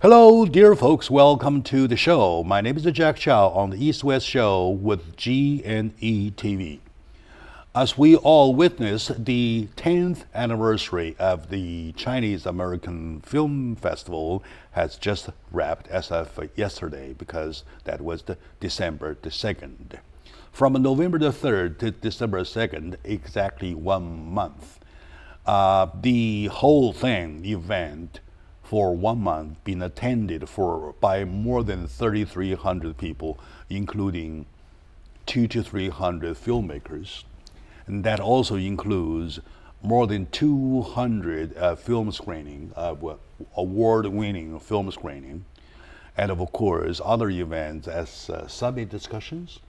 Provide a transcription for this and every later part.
Hello, dear folks. Welcome to the show. My name is Jack Chow on the East West Show with G&E TV. As we all witness the 10th anniversary of the Chinese American Film Festival has just wrapped as of yesterday, because that was the December the 2nd. From November the 3rd to December 2nd, exactly 1 month. The whole event for 1 month, been attended by more than 3,300 people, including 200 to 300 filmmakers. And that also includes more than 200 film screening, award-winning film screening, and of course other events as summit discussions,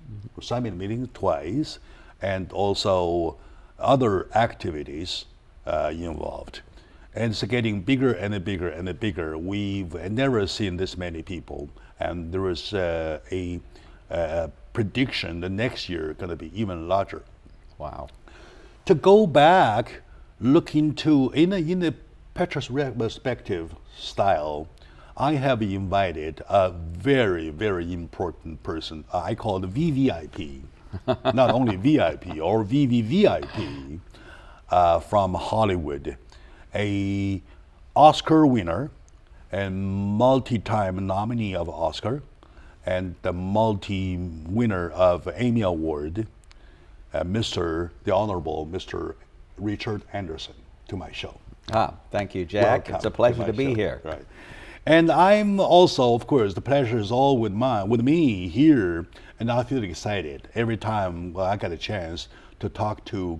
summit meetings twice, and also other activities involved. And it's getting bigger and bigger and bigger. We've never seen this many people, and there is a prediction the next year going to be even larger. Wow. To go back, look into in a retrospective style, I have invited a very, very important person. I call it VVIP, not only VIP or VVVIP, from Hollywood, a Oscar winner and multi-time nominee of Oscar, and the multi-winner of Emmy Award, the Honorable Mr. Richard Anderson, to my show. Thank you, Jack. Welcome it's a pleasure to be show. here. Right. And I'm also, of course, the pleasure is all with me here, and I feel excited every time I get a chance to talk to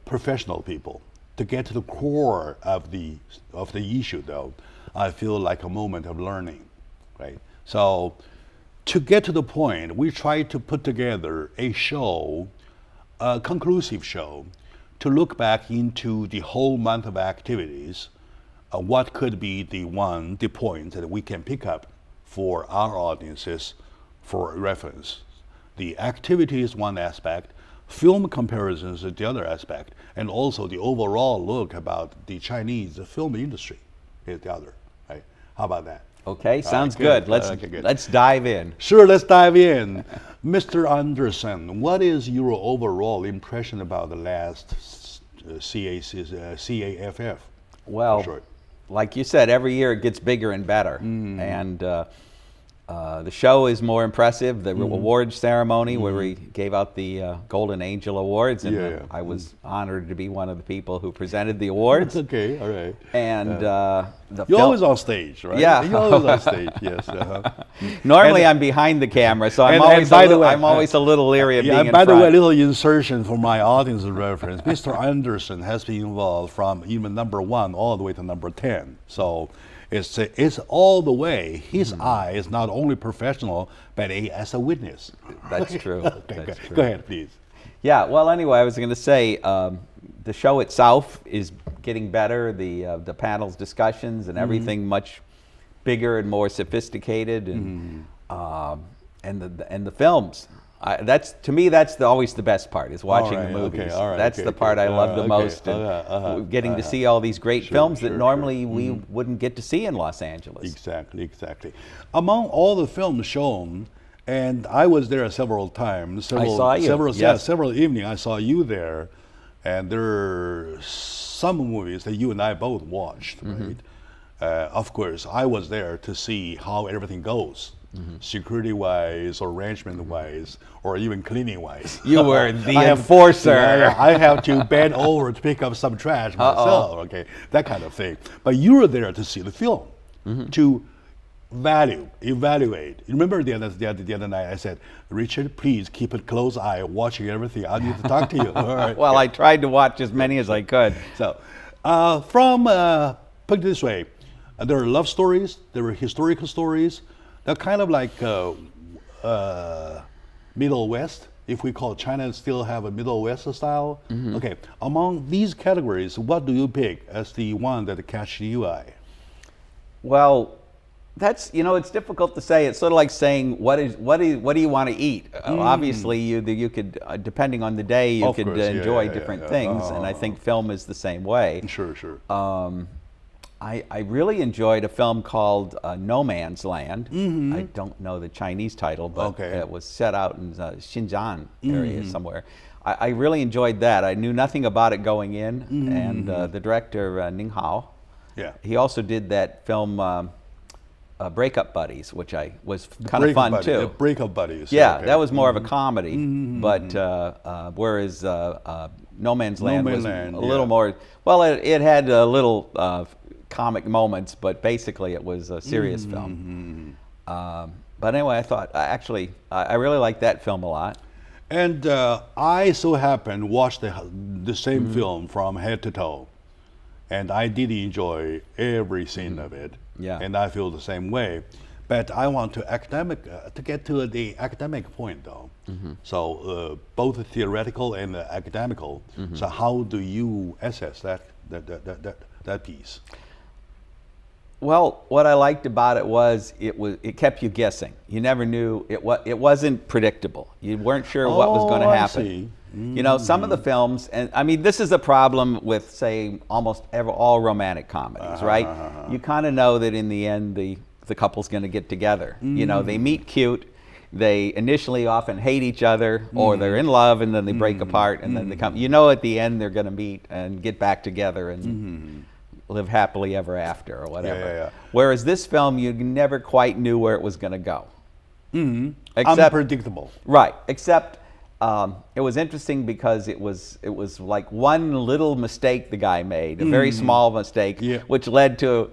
professional people, to get to the core of the issue. Though I feel like a moment of learning, right? So to get to the point, we try to put together a show, a conclusive show, to look back into the whole month of activities. What could be the points that we can pick up for our audiences for reference? The activity is one aspect, film comparisons is the other aspect, and also the overall look about the Chinese film industry is the other. Right? How about that? Okay, sounds good. Let's dive in. Sure, let's dive in. Mr. Anderson, what is your overall impression about the last CAFF? Well, like you said, every year it gets bigger and better. And the show is more impressive. The awards ceremony where we gave out the Golden Angel Awards, and I was honored to be one of the people who presented the awards. Okay, all right. And you're always on stage, right? Yeah. You're always on stage, yes. Normally I'm behind the camera, so I'm always a little leery of being in front. By the way, a little insertion for my audience reference. Mr. Anderson has been involved from even number 1 all the way to number 10. So it's all the way. His eye is not only professional, but as a witness. That's true. Okay, That's true. Go ahead, please. Yeah, well, anyway, I was going to say the show itself is getting better. The panels, discussions, and everything much bigger and more sophisticated, and the films. To me, that's always the best part, is watching the movies. That's the part I love the most, and getting to see all these great films that normally we wouldn't get to see in Los Angeles. Exactly. Among all the films shown, and I was there several times. I saw you. Several evenings I saw you there, and there are some movies that you and I both watched, right? Of course, I was there to see how everything goes. Security-wise, arrangement-wise, or even cleaning-wise. You were the enforcer. I have to bend over to pick up some trash myself, okay, that kind of thing. But you were there to see the film, to evaluate. Remember the other night I said, Richard, please keep a close eye watching everything. I need to talk to you. All right. Well, I tried to watch as many as I could. So, put it this way, there are love stories, there are historical stories. They're kind of like Middle West, if we call China still have a Middle West style. Okay, among these categories, what do you pick as the one that catches your eye? Well, that's, it's difficult to say. It's sort of like saying, what do you want to eat? Obviously, you could, depending on the day, you could enjoy different things, and I think film is the same way. Sure. I really enjoyed a film called No Man's Land. I don't know the Chinese title, but it was set out in Xinjiang area somewhere. I really enjoyed that. I knew nothing about it going in, and the director, Ning Hao, he also did that film Breakup Buddies, which was kind of fun too. Breakup Buddies. Yeah, that was more of a comedy, but whereas No Man's Land was a little more, well, it had a little comic moments, but basically it was a serious film. But anyway, I thought, I really liked that film a lot. And I so happened watched the same film from head to toe, and I did enjoy every scene of it. Yeah. And I feel the same way, but I want to get to the academic point though. So both theoretical and academical. So how do you assess that piece? Well, what I liked about it was it kept you guessing. You never knew it wasn't predictable. You weren't sure what was going to happen. I see. You know, some of the films, and I mean, this is a problem with, say, almost all romantic comedies, right? You kind of know that in the end, the couple's going to get together. You know, they meet cute, they initially often hate each other, or they're in love, and then they break apart, and then they come. You know, at the end, they're going to meet and get back together and live happily ever after, or whatever. Whereas this film, you never quite knew where it was going to go. Unpredictable. Right, except it was interesting because it was like one little mistake the guy made, a very small mistake, which led to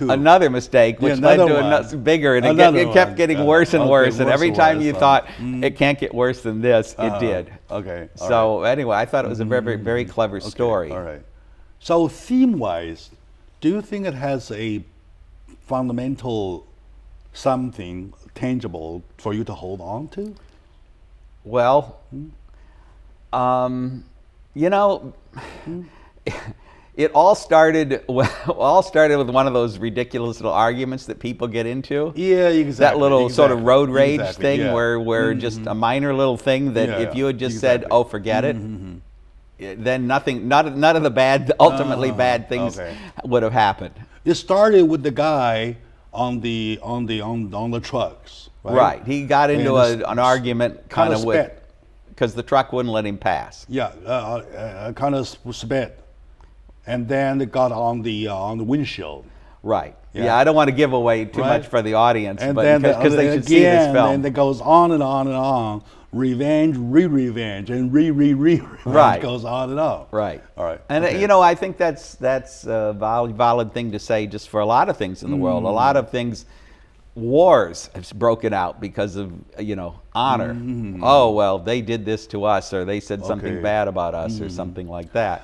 another mistake, which led to another bigger, and it kept getting worse and worse. And every time you thought it can't get worse than this, it did. Okay. So anyway, I thought it was a very, very clever story. All right. So theme-wise, do you think it has a fundamental something tangible for you to hold on to? Well, you know, it all started with one of those ridiculous little arguments that people get into. Yeah, exactly. That little sort of road rage thing where just a minor little thing that if you had just said, "Oh, forget it," then nothing, none of the bad, ultimately bad things would have happened. It started with the guy on the trucks. Right. He got into an argument kind of with, because the truck wouldn't let him pass. Yeah, kind of spit, and then it got on the windshield. Right. Yeah, I don't want to give away too much for the audience, and but then because they should see this film. And it goes on and on and on. Revenge, revenge, and revenge goes on and on. Right. All right. And you know, I think that's a valid thing to say just for a lot of things in the world. A lot of things, wars have broken out because of, you know, honor. Oh, well, they did this to us, or they said something bad about us, or something like that.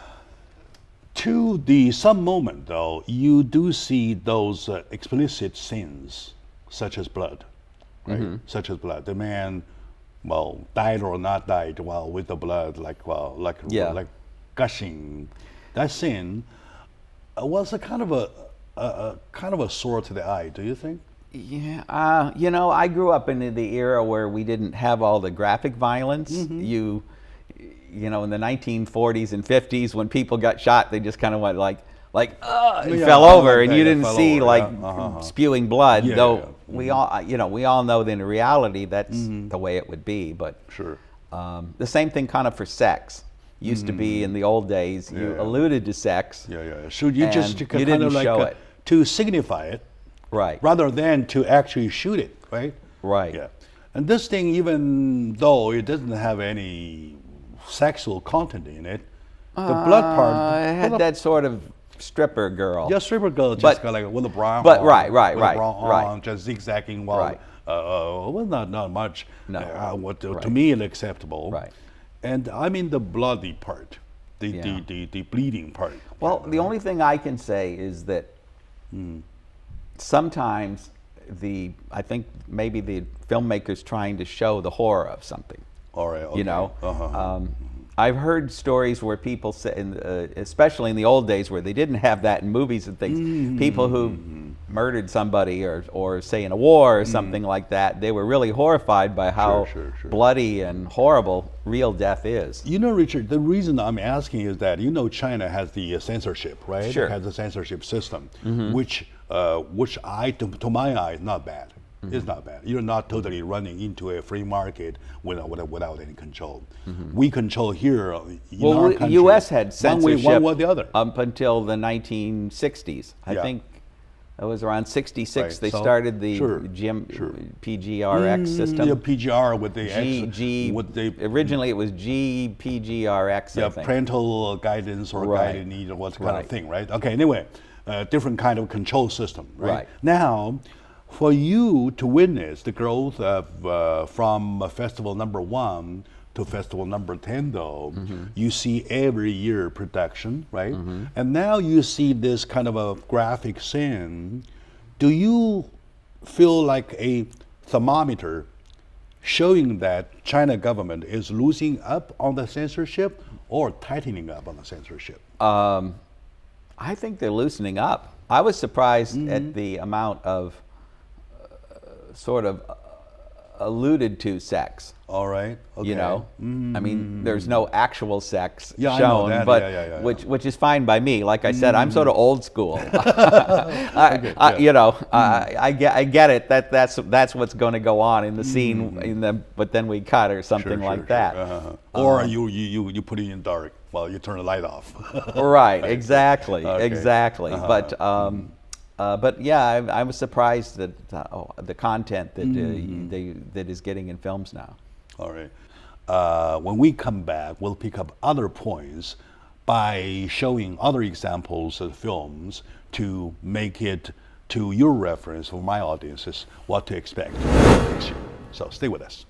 To some moment, though, you do see those explicit sins, such as blood, right? Such as blood. The man, well, died or not died, well, with the blood, like gushing. That sin was a kind of a sword to the eye. Do you think? Yeah, you know, I grew up in the era where we didn't have all the graphic violence. You know, in the 1940s and 50s, when people got shot, they just kind of went like and fell over, and you didn't see spewing blood. Though we all, you know, we all know that in reality that's the way it would be. But sure, the same thing kind of for sex. Used to be in the old days. You alluded to sex. So you didn't show it to signify it. Right. Rather than to actually shoot it, right? Right. Yeah. And this thing, even though it doesn't have any sexual content in it, the blood part. It had that sort of stripper girl. Yeah, stripper girl, just like with a brown. But right. Just zigzagging. Well, well, not much. No. To me, it's acceptable. Right. And I mean the bloody part, the bleeding part. Well, the only thing I can say is that. Sometimes I think maybe the filmmaker's trying to show the horror of something. All right. Okay. You know, I've heard stories where people say, especially in the old days where they didn't have that in movies and things, people who murdered somebody or say in a war or something like that, they were really horrified by how Sure. bloody and horrible real death is. You know, Richard, the reason I'm asking is that, you know, China has the censorship, right? Sure. It has a censorship system, which to my eye, is not bad. It's not bad. You're not totally running into a free market without any control. We control here in our The country. U.S. had censorship one way or the other. up until the 1960s. I Yeah. think it was around 66 Right. they So, started the sure. PGRX system. Yeah, PGR with the Originally it was GPGRX, I think. parental guidance or Right. guided need or what kind Right. of thing, right? Okay, anyway, different kind of control system, right? Right. Now, for you to witness the growth of from festival #1 to festival #10, though, you see every year production, right? And now you see this kind of a graphic scene. Do you feel like a thermometer showing that China government is losing up on the censorship or tightening up on the censorship? I think they're loosening up. I was surprised at the amount of sort of alluded to sex. All right. Okay. You know, I mean, there's no actual sex Yeah, I shown, know that. but Yeah. which is fine by me. Like I said, I'm sort of old school. I get it. That's what's going to go on in the scene, but then we cut or something like that. Or you put it in dark while you turn the light off. Right. Exactly. Okay. Exactly. But yeah, I was surprised that the content that that is getting in films now. All right. When we come back, we'll pick up other points by showing other examples of films to make it to your reference for my audiences what to expect next year. So stay with us.